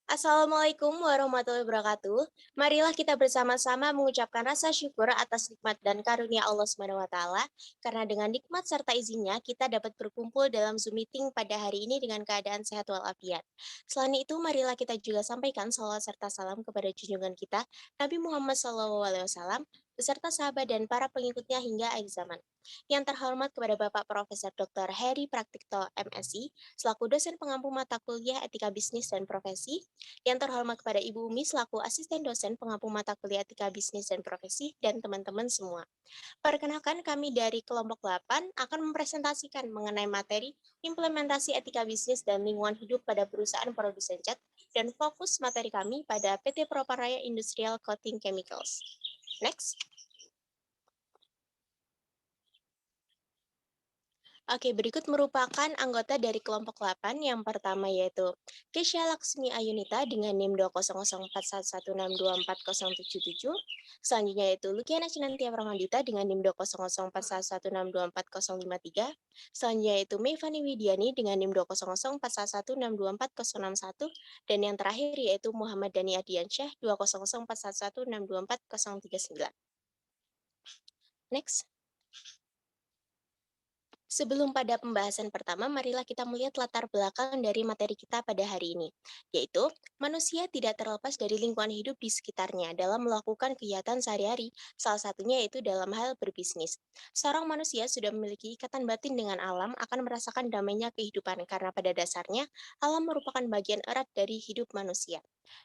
Assalamualaikum warahmatullahi wabarakatuh. Marilah kita bersama-sama mengucapkan rasa syukur atas nikmat dan karunia Allah Subhanahu wa taala, karena dengan nikmat serta izinnya kita dapat berkumpul dalam Zoom meeting pada hari ini dengan keadaan sehat walafiat. Selain itu, marilah kita juga sampaikan salawat serta salam kepada junjungan kita, Nabi Muhammad SAW, beserta sahabat dan para pengikutnya hingga akhir zaman. Yang terhormat kepada Bapak Profesor Dr. Heri Praktikto MSI, selaku dosen pengampu mata kuliah Etika Bisnis dan Profesi, yang terhormat kepada Ibu Umi selaku asisten dosen pengampu mata kuliah etika bisnis dan profesi dan teman-teman semua. Perkenalkan kami dari kelompok 8 akan mempresentasikan mengenai materi implementasi etika bisnis dan lingkungan hidup pada perusahaan produsen cat dan fokus materi kami pada PT Proparaya Industrial Coating Chemicals. Next. Oke, berikut merupakan anggota dari kelompok 8. Yang pertama yaitu Kesha Laksmi Ayunita dengan NIM 2004116240077. Selanjutnya yaitu Lukiana Cinantia Pramandita dengan NIM 2004116240053. Selanjutnya yaitu Mevani Widiani dengan NIM 2004116240061. Dan yang terakhir yaitu Muhammad Dani Adiansyah 2004116240039. Next. Sebelum pada pembahasan pertama, marilah kita melihat latar belakang dari materi kita pada hari ini, yaitu manusia tidak terlepas dari lingkungan hidup di sekitarnya dalam melakukan kegiatan sehari-hari, salah satunya yaitu dalam hal berbisnis. Seorang manusia sudah memiliki ikatan batin dengan alam akan merasakan damainya kehidupan karena pada dasarnya alam merupakan bagian erat dari hidup manusia.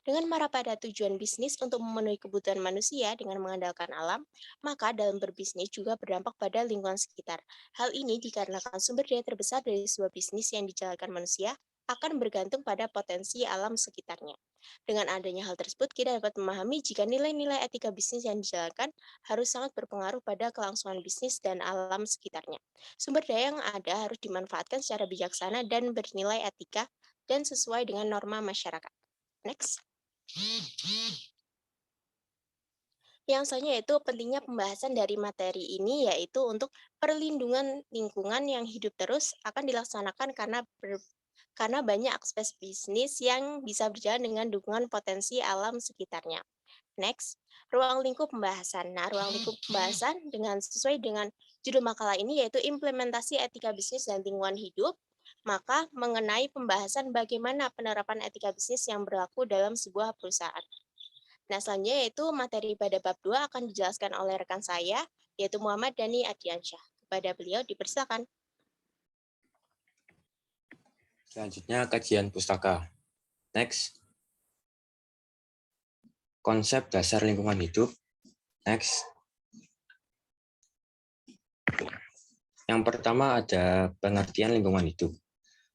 Dengan marah pada tujuan bisnis untuk memenuhi kebutuhan manusia dengan mengandalkan alam, maka dalam berbisnis juga berdampak pada lingkungan sekitar. Hal ini dikarenakan sumber daya terbesar dari sebuah bisnis yang dijalankan manusia akan bergantung pada potensi alam sekitarnya. Dengan adanya hal tersebut, kita dapat memahami jika nilai-nilai etika bisnis yang dijalankan harus sangat berpengaruh pada kelangsungan bisnis dan alam sekitarnya. Sumber daya yang ada harus dimanfaatkan secara bijaksana dan bernilai etika dan sesuai dengan norma masyarakat. Next. Yang selanjutnya yaitu pentingnya pembahasan dari materi ini yaitu untuk perlindungan lingkungan yang hidup terus akan dilaksanakan karena banyak aspek bisnis yang bisa berjalan dengan dukungan potensi alam sekitarnya. Next, ruang lingkup pembahasan. Nah, ruang lingkup pembahasan sesuai dengan judul makalah ini yaitu implementasi etika bisnis dan lingkungan hidup, maka mengenai pembahasan bagaimana penerapan etika bisnis yang berlaku dalam sebuah perusahaan. Nah, selanjutnya yaitu materi pada bab 2 akan dijelaskan oleh rekan saya, yaitu Muhammad Dani Adiansyah. Kepada beliau dipersilakan. Selanjutnya kajian pustaka. Next. Konsep dasar lingkungan hidup. Next. Yang pertama ada pengertian lingkungan hidup.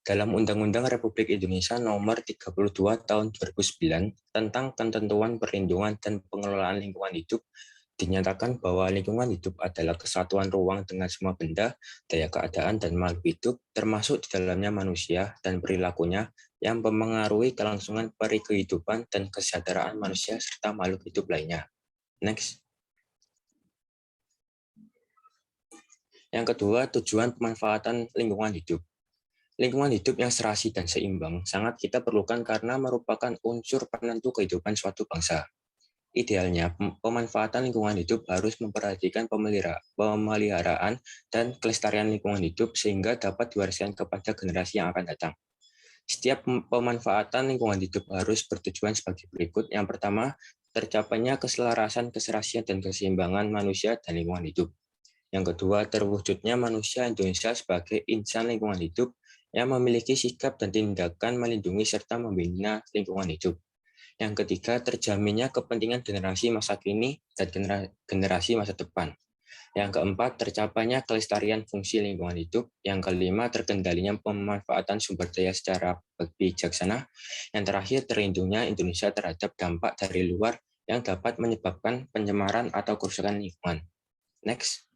Dalam Undang-Undang Republik Indonesia Nomor 32 Tahun 2009 tentang ketentuan perlindungan dan pengelolaan lingkungan hidup, dinyatakan bahwa lingkungan hidup adalah kesatuan ruang dengan semua benda, daya keadaan, dan makhluk hidup, termasuk di dalamnya manusia dan perilakunya yang mempengaruhi kelangsungan peri kehidupan dan kesejahteraan manusia serta makhluk hidup lainnya. Next. Yang kedua, tujuan pemanfaatan lingkungan hidup. Lingkungan hidup yang serasi dan seimbang sangat kita perlukan karena merupakan unsur penentu kehidupan suatu bangsa. Idealnya, pemanfaatan lingkungan hidup harus memperhatikan pemeliharaan dan kelestarian lingkungan hidup sehingga dapat diwariskan kepada generasi yang akan datang. Setiap pemanfaatan lingkungan hidup harus bertujuan sebagai berikut. Yang pertama, tercapainya keselarasan, keserasian, dan keseimbangan manusia dan lingkungan hidup. Yang kedua, terwujudnya manusia Indonesia sebagai insan lingkungan hidup yang memiliki sikap dan tindakan melindungi serta membina lingkungan hidup. Yang ketiga, terjaminnya kepentingan generasi masa kini dan generasi masa depan. Yang keempat, tercapainya kelestarian fungsi lingkungan hidup. Yang kelima, terkendalinya pemanfaatan sumber daya secara bijaksana. Yang terakhir, terlindungnya Indonesia terhadap dampak dari luar yang dapat menyebabkan pencemaran atau kerusakan lingkungan. Next.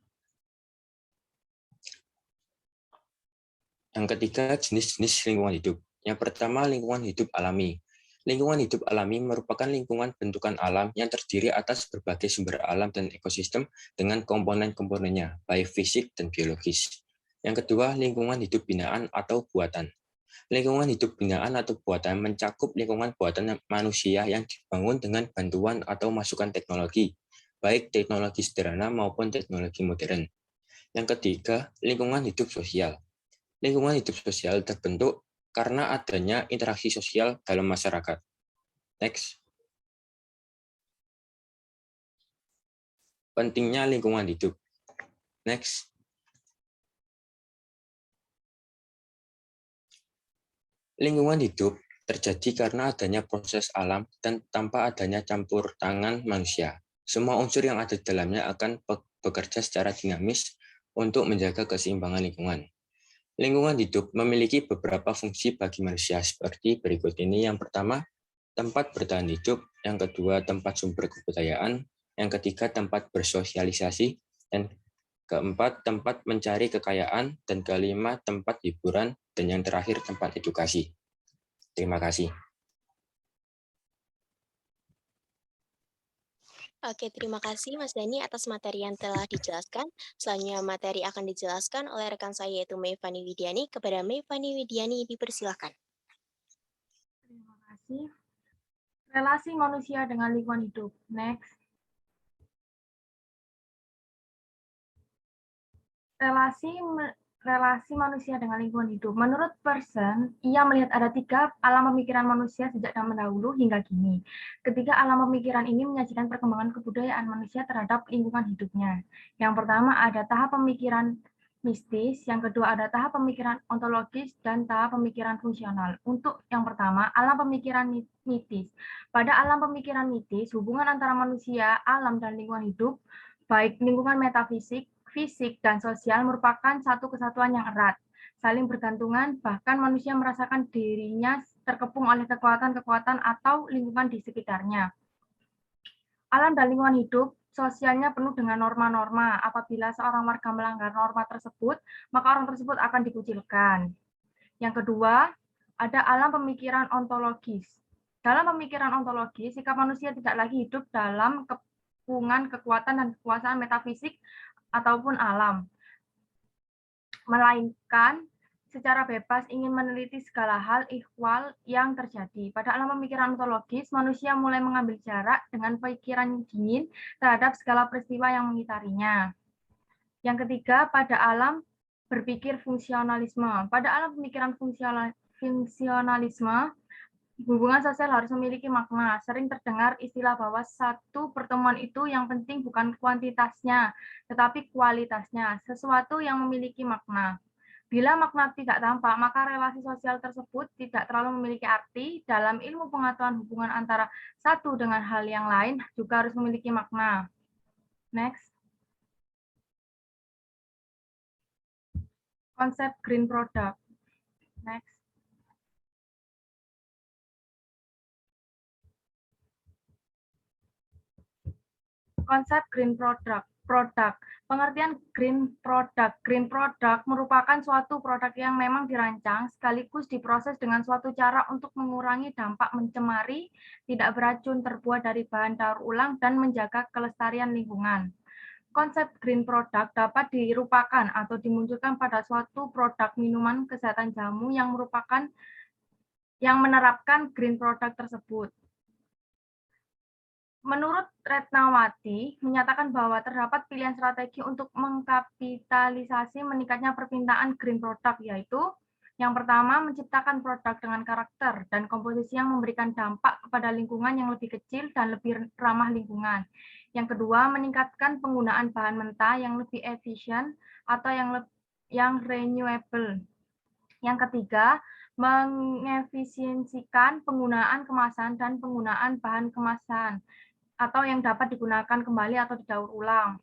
Yang ketiga, jenis-jenis lingkungan hidup. Yang pertama, lingkungan hidup alami. Lingkungan hidup alami merupakan lingkungan bentukan alam yang terdiri atas berbagai sumber alam dan ekosistem dengan komponen-komponennya, baik fisik dan biologis. Yang kedua, lingkungan hidup binaan atau buatan. Lingkungan hidup binaan atau buatan mencakup lingkungan buatan manusia yang dibangun dengan bantuan atau masukan teknologi, baik teknologi sederhana maupun teknologi modern. Yang ketiga, lingkungan hidup sosial. Lingkungan hidup sosial terbentuk karena adanya interaksi sosial dalam masyarakat. Next. Pentingnya lingkungan hidup. Next. Lingkungan hidup terjadi karena adanya proses alam dan tanpa adanya campur tangan manusia. Semua unsur yang ada di dalamnya akan bekerja secara dinamis untuk menjaga keseimbangan lingkungan. Lingkungan hidup memiliki beberapa fungsi bagi manusia seperti berikut ini. Yang pertama, tempat bertahan hidup. Yang kedua, tempat sumber kebudayaan. Yang ketiga, tempat bersosialisasi. Dan keempat, tempat mencari kekayaan. Dan kelima, tempat hiburan. Dan yang terakhir, tempat edukasi. Terima kasih. Oke, terima kasih Mas Dani atas materi yang telah dijelaskan. Selanjutnya materi akan dijelaskan oleh rekan saya yaitu Mayfani Widiani. Kepada Mayfani Widiani dipersilakan. Terima kasih. Relasi manusia dengan lingkungan hidup. Next. Relasi manusia dengan lingkungan hidup. Menurut Person, ia melihat ada 3 alam pemikiran manusia sejak zaman dahulu hingga kini. Ketiga alam pemikiran ini menyajikan perkembangan kebudayaan manusia terhadap lingkungan hidupnya. Yang pertama ada tahap pemikiran mistis, yang kedua ada tahap pemikiran ontologis, dan tahap pemikiran fungsional. Untuk yang pertama, alam pemikiran mitis. Pada alam pemikiran mitis, hubungan antara manusia, alam, dan lingkungan hidup, baik lingkungan metafisik, fisik, dan sosial merupakan satu kesatuan yang erat, saling bergantungan, bahkan manusia merasakan dirinya terkepung oleh kekuatan-kekuatan atau lingkungan di sekitarnya. Alam dan lingkungan hidup sosialnya penuh dengan norma-norma. Apabila seorang warga melanggar norma tersebut, maka orang tersebut akan dikucilkan. Yang kedua, ada alam pemikiran ontologis. Dalam pemikiran ontologis, sikap manusia tidak lagi hidup dalam kepungan kekuatan dan kekuasaan metafisik ataupun alam, melainkan secara bebas ingin meneliti segala hal ihwal yang terjadi. Pada alam pemikiran ontologis, manusia mulai mengambil jarak dengan pikiran dingin terhadap segala peristiwa yang mengitarinya. Yang ketiga, pada alam berpikir fungsionalisme. Pada alam pemikiran fungsionalisme, hubungan sosial harus memiliki makna. Sering terdengar istilah bahwa satu pertemuan itu yang penting bukan kuantitasnya, tetapi kualitasnya, sesuatu yang memiliki makna. Bila makna tidak tampak, maka relasi sosial tersebut tidak terlalu memiliki arti. Dalam ilmu pengetahuan hubungan antara satu dengan hal yang lain juga harus memiliki makna. Next. Konsep green product. Next. Konsep green product. Pengertian green product. Green product merupakan suatu produk yang memang dirancang sekaligus diproses dengan suatu cara untuk mengurangi dampak mencemari, tidak beracun, terbuat dari bahan daur ulang, dan menjaga kelestarian lingkungan. Konsep green product dapat dirupakan atau dimunculkan pada suatu produk minuman kesehatan jamu yang menerapkan green product tersebut. Menurut Retnawati, menyatakan bahwa terdapat pilihan strategi untuk mengkapitalisasi meningkatnya permintaan green product, yaitu yang pertama, menciptakan produk dengan karakter dan komposisi yang memberikan dampak kepada lingkungan yang lebih kecil dan lebih ramah lingkungan. Yang kedua, meningkatkan penggunaan bahan mentah yang lebih efisien atau yang renewable. Yang ketiga, mengefisiensikan penggunaan kemasan dan penggunaan bahan kemasan atau yang dapat digunakan kembali atau didaur ulang.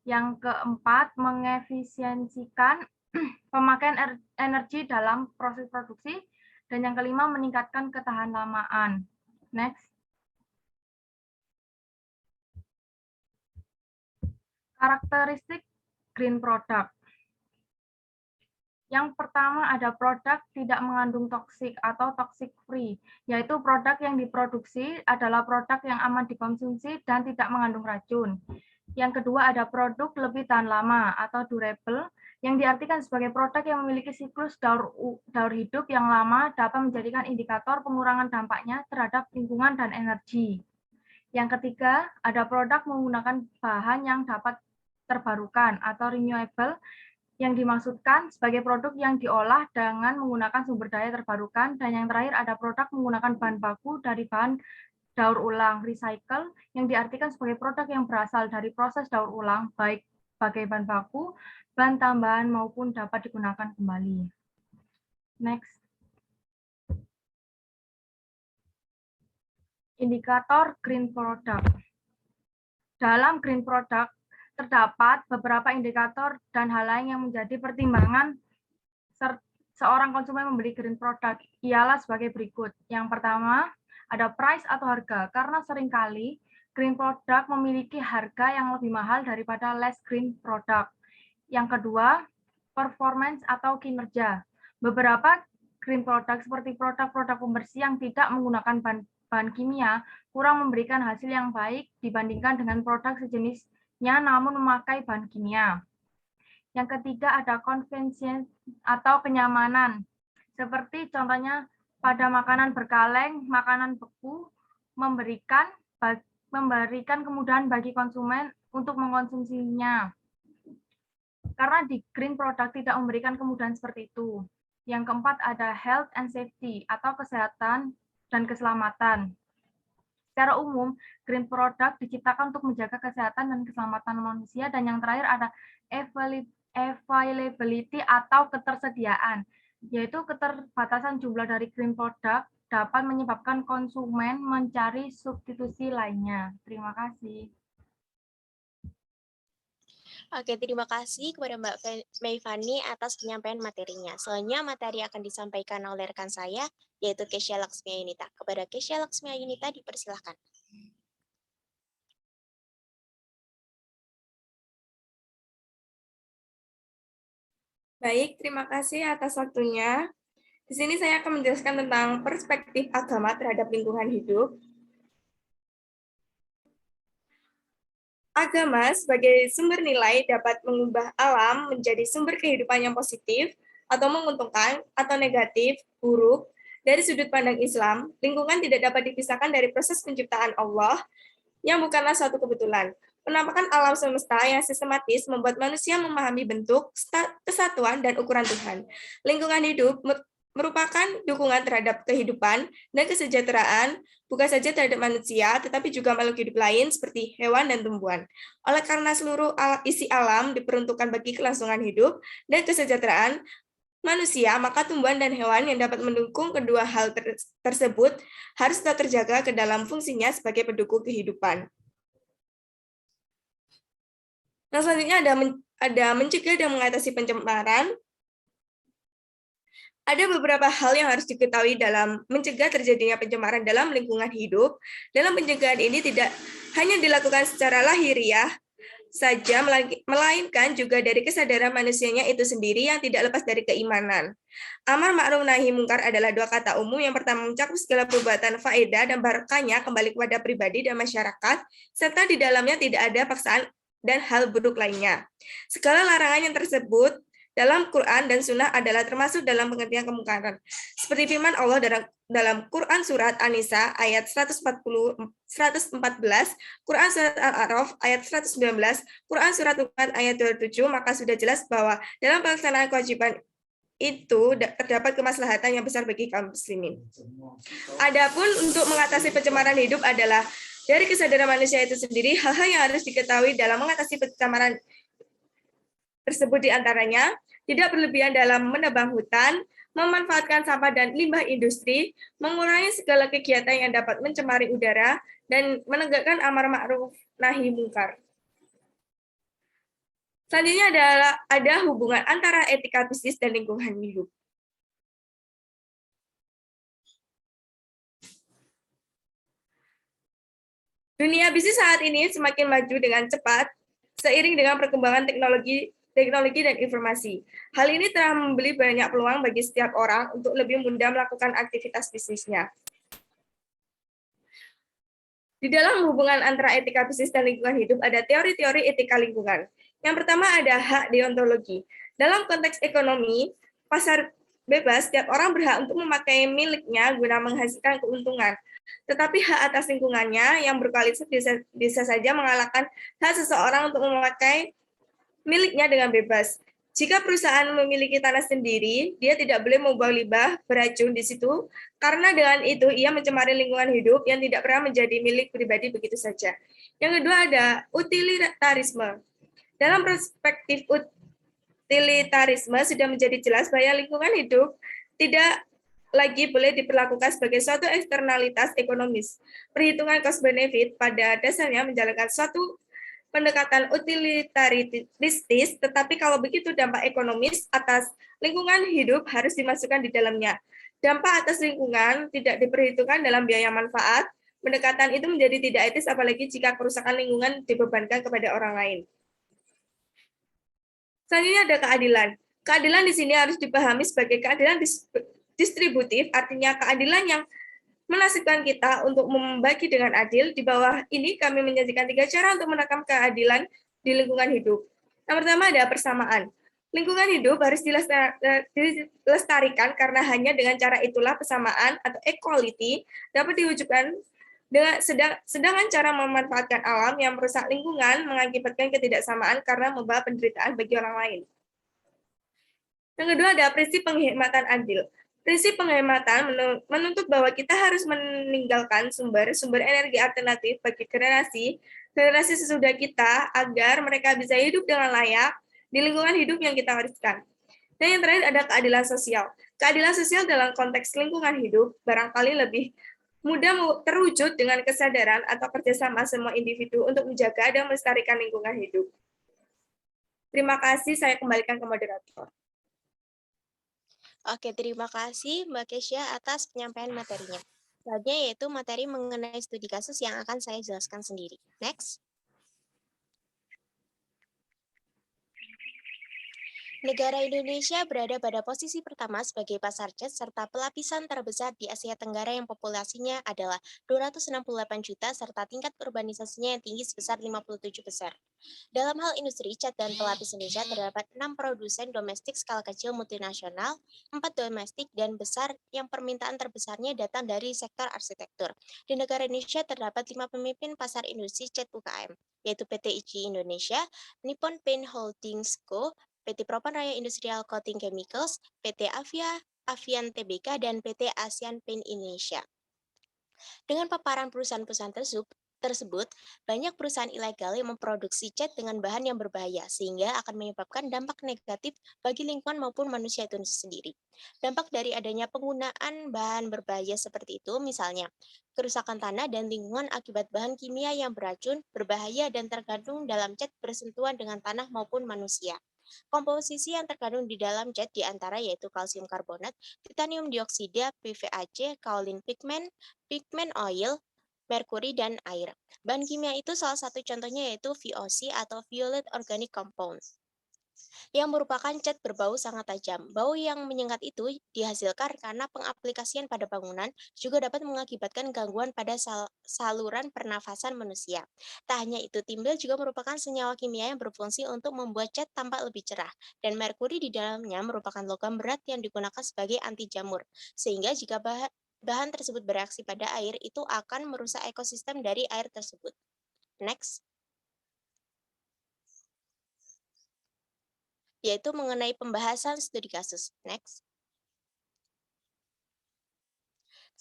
Yang keempat, mengefisiensikan pemakaian energi dalam proses produksi. Dan yang kelima, meningkatkan ketahanlamaan. Next. Karakteristik green product. Yang pertama ada produk tidak mengandung toksik atau toxic free, yaitu produk yang diproduksi adalah produk yang aman dikonsumsi dan tidak mengandung racun. Yang kedua ada produk lebih tahan lama atau durable, yang diartikan sebagai produk yang memiliki siklus daur hidup yang lama dapat menjadikan indikator pengurangan dampaknya terhadap lingkungan dan energi. Yang ketiga, ada produk menggunakan bahan yang dapat terbarukan atau renewable, yang dimaksudkan sebagai produk yang diolah dengan menggunakan sumber daya terbarukan. Dan yang terakhir, ada produk menggunakan bahan baku dari bahan daur ulang recycle, yang diartikan sebagai produk yang berasal dari proses daur ulang, baik sebagai bahan baku, bahan tambahan, maupun dapat digunakan kembali. Next. Indikator green product. Dalam green product, terdapat beberapa indikator dan hal lain yang menjadi pertimbangan seorang konsumen membeli green product, ialah sebagai berikut. Yang pertama, ada price atau harga, karena seringkali green product memiliki harga yang lebih mahal daripada less green product. Yang kedua, performance atau kinerja. Beberapa green product seperti produk-produk pembersih yang tidak menggunakan bahan kimia kurang memberikan hasil yang baik dibandingkan dengan produk sejenisnya namun memakai bahan kimia. Yang ketiga, ada convenience atau kenyamanan. Seperti contohnya pada makanan berkaleng, makanan beku memberikan kemudahan bagi konsumen untuk mengkonsumsinya. Karena di green product tidak memberikan kemudahan seperti itu. Yang keempat, ada health and safety atau kesehatan dan keselamatan. Secara umum, green product diciptakan untuk menjaga kesehatan dan keselamatan manusia. Dan yang terakhir ada availability atau ketersediaan, yaitu keterbatasan jumlah dari green product dapat menyebabkan konsumen mencari substitusi lainnya. Terima kasih. Oke, terima kasih kepada Mbak Meifani atas penyampaian materinya. Selanjutnya materi akan disampaikan oleh rekan saya, yaitu Kesha Laksmi Ayunita. Kepada Kesha Laksmi Ayunita dipersilahkan. Baik, terima kasih atas waktunya. Di sini saya akan menjelaskan tentang perspektif agama terhadap lingkungan hidup. Agama sebagai sumber nilai dapat mengubah alam menjadi sumber kehidupan yang positif atau menguntungkan atau negatif, buruk. Dari sudut pandang Islam, lingkungan tidak dapat dipisahkan dari proses penciptaan Allah yang bukanlah suatu kebetulan. Penampakan alam semesta yang sistematis membuat manusia memahami bentuk, kesatuan, dan ukuran Tuhan. Lingkungan hidup merupakan dukungan terhadap kehidupan dan kesejahteraan, bukan saja terhadap manusia, tetapi juga makhluk hidup lain seperti hewan dan tumbuhan. Oleh karena seluruh isi alam diperuntukkan bagi kelangsungan hidup dan kesejahteraan manusia, maka tumbuhan dan hewan yang dapat mendukung kedua hal tersebut harus tetap terjaga ke dalam fungsinya sebagai pendukung kehidupan. Nah, selanjutnya ada mencegah dan mengatasi pencemaran. Ada beberapa hal yang harus diketahui dalam mencegah terjadinya pencemaran dalam lingkungan hidup. Dalam pencegahan ini tidak hanya dilakukan secara lahiriah saja, melainkan juga dari kesadaran manusianya itu sendiri yang tidak lepas dari keimanan. Amar ma'ruf nahi mungkar adalah dua kata umum. Yang pertama mencakup segala perbuatan faedah dan barakahnya kembali kepada pribadi dan masyarakat, serta di dalamnya tidak ada paksaan dan hal buruk lainnya. Segala larangan yang tersebut dalam Quran dan Sunnah adalah termasuk dalam pengertian kemungkaran. Seperti firman Allah dalam Quran Surat An-Nisa ayat 114, Quran Surat Al-A'raf ayat 119, Quran Surat Luqman ayat 27, maka sudah jelas bahwa dalam pelaksanaan kewajiban itu terdapat kemaslahatan yang besar bagi kaum muslimin. Adapun untuk mengatasi pencemaran hidup adalah dari kesadaran manusia itu sendiri, hal-hal yang harus diketahui dalam mengatasi pencemaran tersebut diantaranya tidak berlebihan dalam menebang hutan, memanfaatkan sampah dan limbah industri, mengurangi segala kegiatan yang dapat mencemari udara, dan menegakkan amar ma'ruf nahi mungkar. Selanjutnya ada hubungan antara etika bisnis dan lingkungan hidup. Dunia bisnis saat ini semakin maju dengan cepat seiring dengan perkembangan teknologi dan informasi. Hal ini telah memberi banyak peluang bagi setiap orang untuk lebih mudah melakukan aktivitas bisnisnya. Di dalam hubungan antara etika bisnis dan lingkungan hidup ada teori-teori etika lingkungan. Yang pertama ada hak deontologi. Dalam konteks ekonomi, pasar bebas, setiap orang berhak untuk memakai miliknya guna menghasilkan keuntungan. Tetapi hak atas lingkungannya yang berkualitas bisa saja mengalahkan hak seseorang untuk memakai miliknya dengan bebas. Jika perusahaan memiliki tanah sendiri, dia tidak boleh membuang limbah beracun di situ, karena dengan itu ia mencemari lingkungan hidup yang tidak pernah menjadi milik pribadi begitu saja. Yang kedua ada utilitarisme. Dalam perspektif utilitarisme sudah menjadi jelas bahwa lingkungan hidup tidak lagi boleh diperlakukan sebagai suatu eksternalitas ekonomis. Perhitungan cost benefit pada dasarnya menjalankan suatu pendekatan utilitaristis, tetapi kalau begitu dampak ekonomis atas lingkungan hidup harus dimasukkan di dalamnya. Dampak atas lingkungan tidak diperhitungkan dalam biaya manfaat, pendekatan itu menjadi tidak etis apalagi jika kerusakan lingkungan dibebankan kepada orang lain. Selanjutnya ada keadilan. Keadilan di sini harus dipahami sebagai keadilan distributif, artinya keadilan yang menasibkan kita untuk membagi dengan adil. Di bawah ini kami menyajikan 3 cara untuk menekam keadilan di lingkungan hidup. Yang pertama ada persamaan. Lingkungan hidup harus dilestarikan karena hanya dengan cara itulah persamaan atau equality dapat diwujudkan. Sedangkan cara memanfaatkan alam yang merusak lingkungan mengakibatkan ketidaksamaan karena membawa penderitaan bagi orang lain. Yang kedua ada prinsip penghematan adil. Prinsip penghematan menuntut bahwa kita harus meninggalkan sumber energi alternatif bagi generasi sesudah kita agar mereka bisa hidup dengan layak di lingkungan hidup yang kita wariskan. Dan yang terakhir ada keadilan sosial. Keadilan sosial dalam konteks lingkungan hidup barangkali lebih mudah terwujud dengan kesadaran atau kerjasama semua individu untuk menjaga dan melestarikan lingkungan hidup. Terima kasih, saya kembalikan ke moderator. Oke, terima kasih Mbak Kesya atas penyampaian materinya. Selanjutnya yaitu materi mengenai studi kasus yang akan saya jelaskan sendiri. Next. Negara Indonesia berada pada posisi pertama sebagai pasar cat serta pelapisan terbesar di Asia Tenggara yang populasinya adalah 268 juta serta tingkat urbanisasinya yang tinggi sebesar 57%. Dalam hal industri cat dan pelapis Indonesia terdapat 6 produsen domestik skala kecil multinasional, 4 domestik dan besar yang permintaan terbesarnya datang dari sektor arsitektur. Di negara Indonesia terdapat 5 pemimpin pasar industri cat UKM, yaitu PT ICI Indonesia, Nippon Paint Holdings Co., PT Propan Raya Industrial Coating Chemicals, PT Avian Tbk, dan PT ASEAN Paint Indonesia. Dengan paparan perusahaan-perusahaan tersebut, banyak perusahaan ilegal yang memproduksi cat dengan bahan yang berbahaya, sehingga akan menyebabkan dampak negatif bagi lingkungan maupun manusia itu sendiri. Dampak dari adanya penggunaan bahan berbahaya seperti itu, misalnya, kerusakan tanah dan lingkungan akibat bahan kimia yang beracun, berbahaya, dan terkandung dalam cat bersentuhan dengan tanah maupun manusia. Komposisi yang terkandung di dalam cat diantara yaitu kalsium karbonat, titanium dioksida, PVAC, kaolin pigment oil, merkuri, dan air. Bahan kimia itu salah satu contohnya yaitu VOC atau Violet Organic Compound, yang merupakan cat berbau sangat tajam. Bau yang menyengat itu dihasilkan karena pengaplikasian pada bangunan juga dapat mengakibatkan gangguan pada saluran pernafasan manusia. Tak hanya itu, timbel juga merupakan senyawa kimia yang berfungsi untuk membuat cat tampak lebih cerah, dan merkuri di dalamnya merupakan logam berat yang digunakan sebagai anti jamur, sehingga jika bahan tersebut bereaksi pada air, itu akan merusak ekosistem dari air tersebut. Next. Yaitu mengenai pembahasan studi kasus. Next.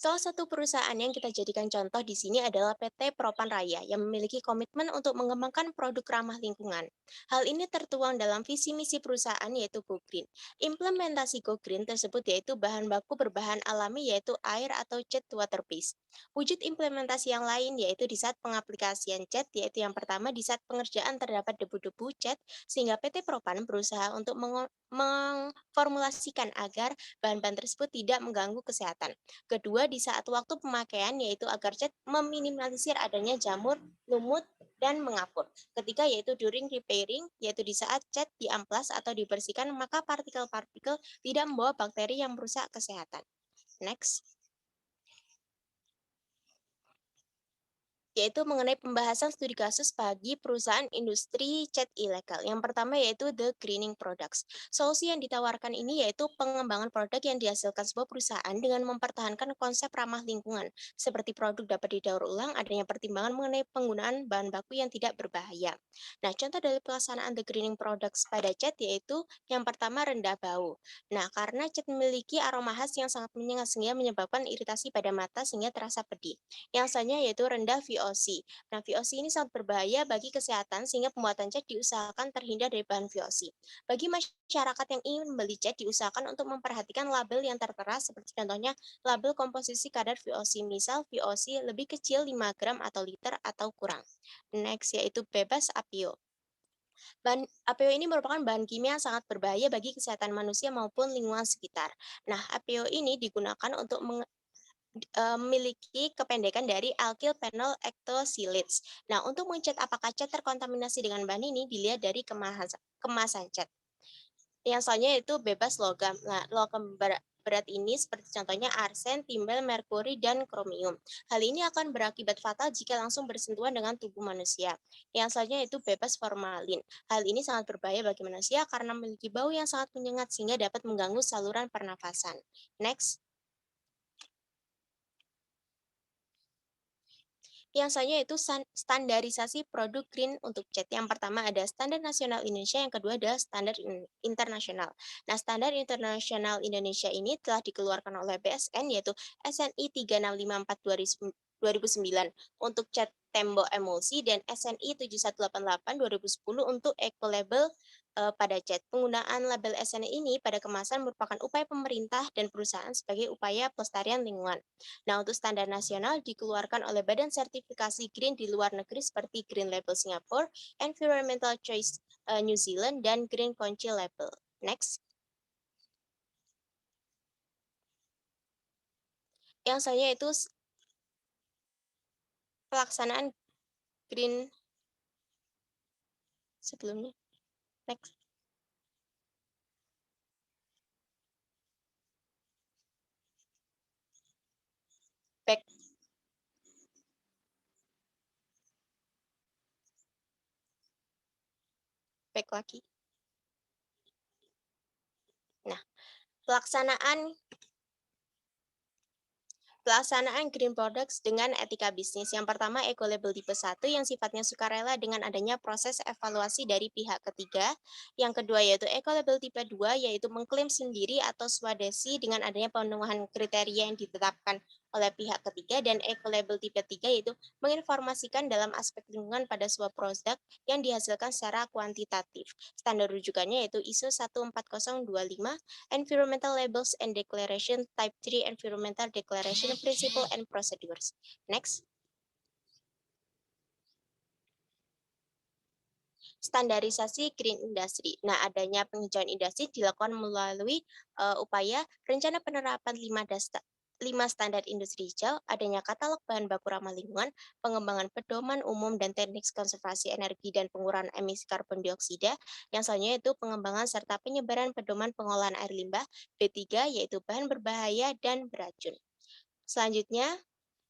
Salah satu perusahaan yang kita jadikan contoh di sini adalah PT Propan Raya yang memiliki komitmen untuk mengembangkan produk ramah lingkungan. Hal ini tertuang dalam visi misi perusahaan yaitu Go Green. Implementasi Go Green tersebut yaitu bahan baku berbahan alami yaitu air atau cat water base. Wujud implementasi yang lain yaitu di saat pengaplikasian cat, yaitu yang pertama di saat pengerjaan terdapat debu-debu cat sehingga PT Propan berusaha untuk mengformulasikan agar bahan-bahan tersebut tidak mengganggu kesehatan. Kedua, di saat waktu pemakaian yaitu agar cat meminimalisir adanya jamur, lumut, dan mengapur. Ketiga yaitu during repairing, yaitu di saat cat diamplas atau dibersihkan maka partikel-partikel tidak membawa bakteri yang merusak kesehatan. Next. yaitu mengenai pembahasan studi kasus bagi perusahaan industri cat ilegal. Yang pertama yaitu the greening products. Solusi yang ditawarkan ini yaitu pengembangan produk yang dihasilkan sebuah perusahaan dengan mempertahankan konsep ramah lingkungan, seperti produk dapat didaur ulang, adanya pertimbangan mengenai penggunaan bahan baku yang tidak berbahaya. Nah, contoh dari pelaksanaan the greening products pada cat yaitu yang pertama rendah bau. Nah, karena cat memiliki aroma khas yang sangat menyengat sehingga menyebabkan iritasi pada mata sehingga terasa pedih. Yang selanjutnya yaitu rendah VOC. Nah, VOC ini sangat berbahaya bagi kesehatan sehingga pembuatan cat diusahakan terhindar dari bahan VOC. Bagi masyarakat yang ingin membeli cat diusahakan untuk memperhatikan label yang tertera seperti contohnya label komposisi kadar VOC. Misal VOC lebih kecil 5 gram atau liter atau kurang. Next yaitu bebas APO. Bahan APO ini merupakan bahan kimia yang sangat berbahaya bagi kesehatan manusia maupun lingkungan sekitar. Nah, APO ini digunakan untuk memiliki kependekan dari alkyl phenol ectosilids. Nah, untuk mencat apakah cat terkontaminasi dengan bahan ini dilihat dari kemasan cat. Yang selanjutnya itu bebas logam. Nah, logam berat ini seperti contohnya arsen, timbel, merkuri, dan kromium. Hal ini akan berakibat fatal jika langsung bersentuhan dengan tubuh manusia. Yang selanjutnya itu bebas formalin. Hal ini sangat berbahaya bagi manusia karena memiliki bau yang sangat menyengat sehingga dapat mengganggu saluran pernafasan. Next. Yang selanjutnya itu standarisasi produk green untuk cat. Yang pertama ada standar nasional Indonesia, yang kedua adalah standar internasional. Nah, standar internasional Indonesia ini telah dikeluarkan oleh BSN yaitu SNI 3654 2009 untuk cat tembok emulsi dan SNI 7188 2010 untuk eco-label pada cat. Penggunaan label SNI ini pada kemasan merupakan upaya pemerintah dan perusahaan sebagai upaya pelestarian lingkungan. Nah, untuk standar nasional dikeluarkan oleh badan sertifikasi green di luar negeri seperti Green Label Singapore, Environmental Choice New Zealand, dan Green Council Label. Next. Yang selanjutnya itu pelaksanaan green sebelumnya. Next. Back. Back lagi. Nah, pelaksanaan green products dengan etika bisnis. Yang pertama, eco-label tipe 1 yang sifatnya sukarela dengan adanya proses evaluasi dari pihak ketiga. Yang kedua yaitu eco-label tipe 2 yaitu mengklaim sendiri atau swadesi dengan adanya pemenuhan kriteria yang ditetapkan oleh pihak ketiga, dan eco-label tipe 3 yaitu menginformasikan dalam aspek lingkungan pada sebuah produk yang dihasilkan secara kuantitatif. Standar rujukannya yaitu ISO 14025 Environmental Labels and Declaration Type 3 Environmental Declaration Principle and Procedures. Next. Standarisasi green industry. Nah, adanya penghijauan industri dilakukan melalui upaya rencana penerapan 5 standar industri hijau, adanya katalog bahan baku ramah lingkungan, pengembangan pedoman umum dan teknik konservasi energi dan pengurangan emisi karbon dioksida. Yang selanjutnya itu pengembangan serta penyebaran pedoman pengolahan air limbah. B3 yaitu bahan berbahaya dan beracun. Selanjutnya,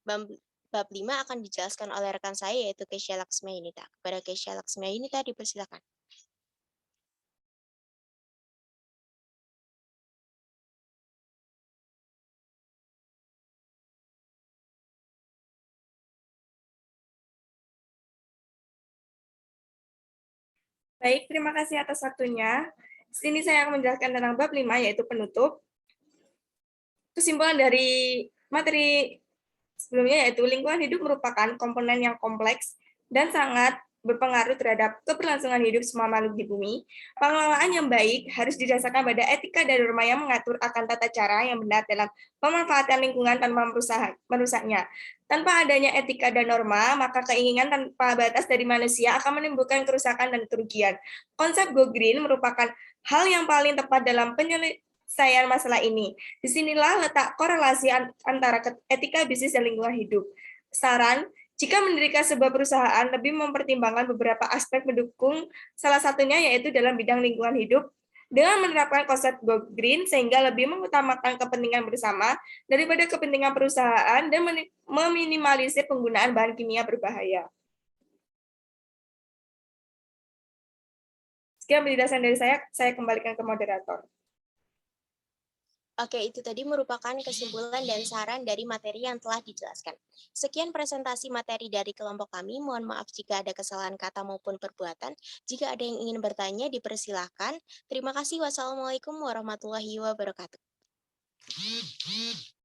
bab 5 akan dijelaskan oleh rekan saya yaitu Kesha Laksmayunita. Kepada Kesha Laksmayunita dipersilakan. Baik, terima kasih atas waktunya. Di sini saya akan menjelaskan tentang bab 5 yaitu penutup. Kesimpulan dari materi sebelumnya yaitu lingkungan hidup merupakan komponen yang kompleks dan sangat berpengaruh terhadap keberlangsungan hidup semua makhluk di bumi. Pengelolaan yang baik harus didasarkan pada etika dan norma yang mengatur akan tata cara yang benar dalam pemanfaatan lingkungan tanpa merusaknya. Tanpa adanya etika dan norma, maka keinginan tanpa batas dari manusia akan menimbulkan kerusakan dan kerugian. Konsep Go Green merupakan hal yang paling tepat dalam penyelesaian masalah ini. Disinilah letak korelasi antara etika bisnis dan lingkungan hidup. Saran, jika mendirikan sebuah perusahaan, lebih mempertimbangkan beberapa aspek mendukung, salah satunya yaitu dalam bidang lingkungan hidup, dengan menerapkan konsep go green sehingga lebih mengutamakan kepentingan bersama daripada kepentingan perusahaan dan meminimalisir penggunaan bahan kimia berbahaya. Sekian penjelasan dari saya kembalikan ke moderator. Oke, itu tadi merupakan kesimpulan dan saran dari materi yang telah dijelaskan. Sekian presentasi materi dari kelompok kami. Mohon maaf jika ada kesalahan kata maupun perbuatan. Jika ada yang ingin bertanya, dipersilahkan. Terima kasih. Wassalamualaikum warahmatullahi wabarakatuh.